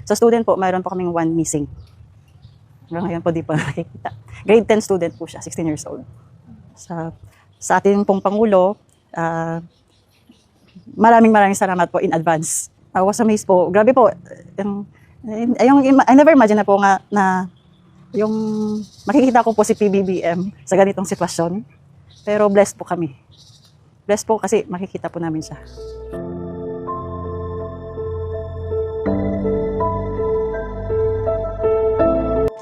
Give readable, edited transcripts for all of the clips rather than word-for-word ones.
Sa student po, mayroon po kaming one missing. Hanggang ngayon po di pa nakikita. Grade 10 student po siya, 16 years old. Sa ating pong Pangulo, maraming salamat po in advance. I was amazed po. Grabe po. I never imagine na po nga na yung makikita ko po si PBBM sa ganitong sitwasyon. Pero blessed po kami. Blessed po kasi makikita po namin siya.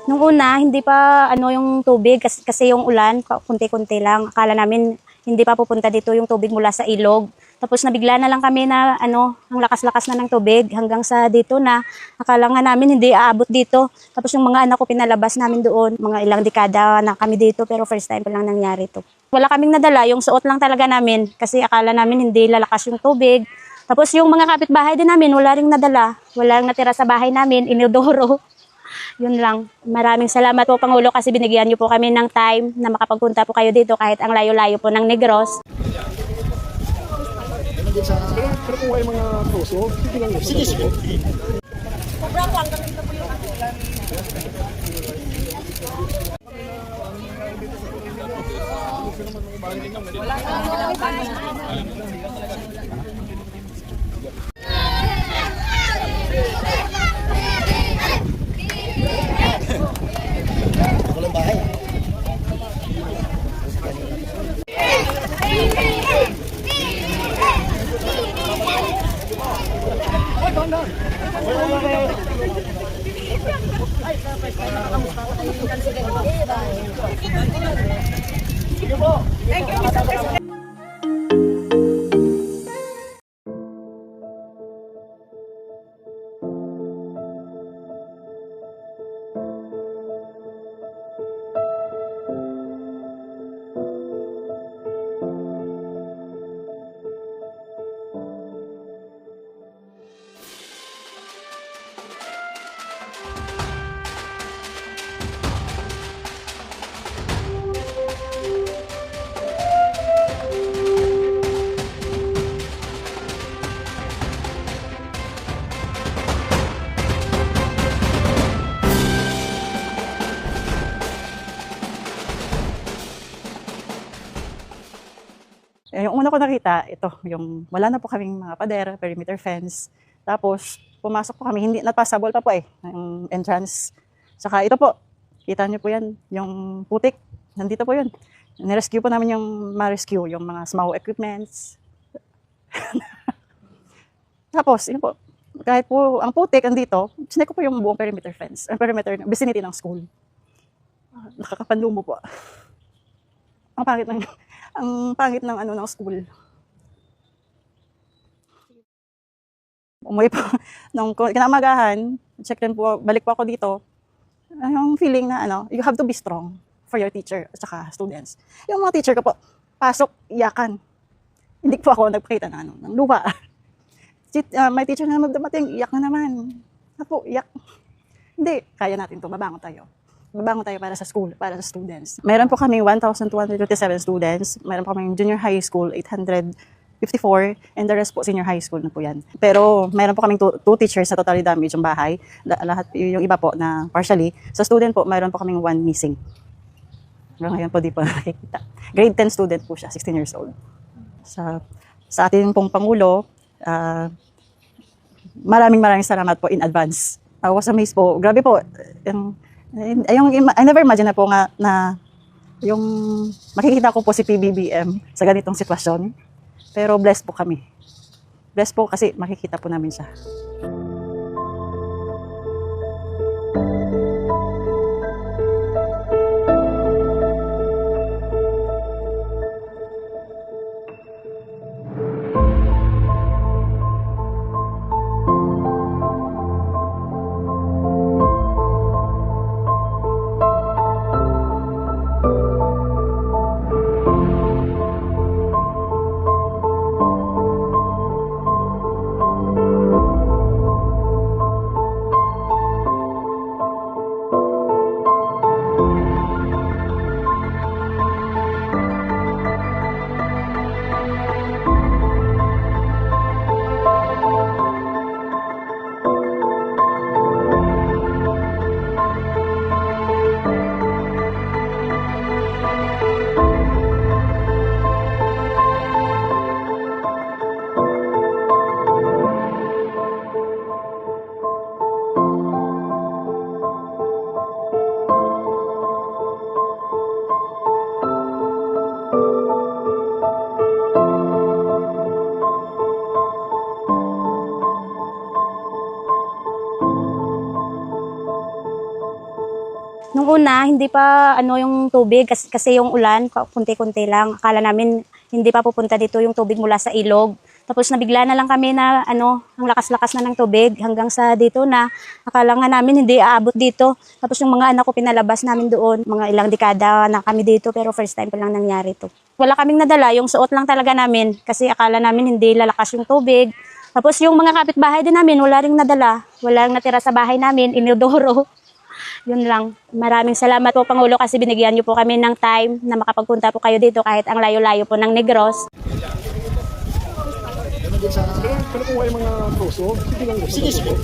Nung una, hindi pa yung tubig kasi yung ulan, kunti-kunti lang. Akala namin hindi pa pupunta dito yung tubig mula sa ilog. Tapos nabigla na lang kami na ang lakas-lakas na ng tubig hanggang sa dito na akala nga namin hindi aabot dito. Tapos yung mga anak ko pinalabas namin doon, mga ilang dekada na kami dito pero first time pa lang nangyari to. Wala kaming nadala, yung suot lang talaga namin kasi akala namin hindi lalakas yung tubig. Tapos yung mga kapitbahay din namin, wala ring nadala, wala ring natira sa bahay namin, inodoro. Yun lang. Maraming salamat po, Pangulo, kasi binigyan niyo po kami ng time na makapagpunta po kayo dito kahit ang layo-layo po ng Negros. Pero kung kayo mga puso, sige lang. Sige. Sobrang po, hanggang dito po yung Yung una ko nakita, ito, yung wala na po kaming mga pader, perimeter fence. Tapos, pumasok po kami, hindi napasable pa po yung entrance. Saka ito po, kita niyo po yan, yung putik, nandito po yun. Nirescue po namin yung ma-rescue, yung mga small equipments. Tapos, yun po, kahit po ang putik andito, sinek ko po yung buong perimeter fence, perimeter vicinity ng school. Nakakapanlumo po. Ang pangit ng ng school. Umuwi po nung kinamagahan, check din po, balik po ako dito. Yung feeling na you have to be strong for your teacher at saka students. Yung mga teacher ko po, pasok, iyakan. Hindi po ako nagpakita ng luha. My teacher na dumating, iyak na naman. Ako, iyak. Hindi, kaya natin to, babangon tayo. Babangon tayo para sa school, para sa students. Meron po kami 1,257 students. Meron po kami junior high school, 854. And the rest po, senior high school na po yan. Pero meron po kaming two teachers na totally damaged yung bahay. Lahat, yung iba po na partially. Sa student po, meron po kaming one missing. Hanggang ngayon po di pa nakikita. Grade 10 student po siya, 16 years old. Sa ating pong Pangulo, maraming salamat po in advance. I was amazed po. Grabe po. I never imagine na po nga na yung makikita ko po si PBBM sa ganitong sitwasyon. Pero blessed po kami. Blessed po kasi makikita po namin siya. Nung una, hindi pa yung tubig kasi yung ulan, kunti-kunti lang. Akala namin hindi pa pupunta dito yung tubig mula sa ilog. Tapos nabigla na lang kami na ang lakas-lakas na ng tubig hanggang sa dito na akala nga namin hindi aabot dito. Tapos yung mga anak ko pinalabas namin doon. Mga ilang dekada na kami dito pero first time pa lang nangyari to. Wala kaming nadala, yung suot lang talaga namin kasi akala namin hindi lalakas yung tubig. Tapos yung mga kapitbahay din namin wala ring nadala. Walang natira sa bahay namin, inodoro. Yun lang. Maraming salamat po Pangulo kasi binigyan niyo po kami ng time na makapagpunta po kayo dito kahit ang layo-layo po ng Negros. Pero kung ay mga troso, sige lang. Sige.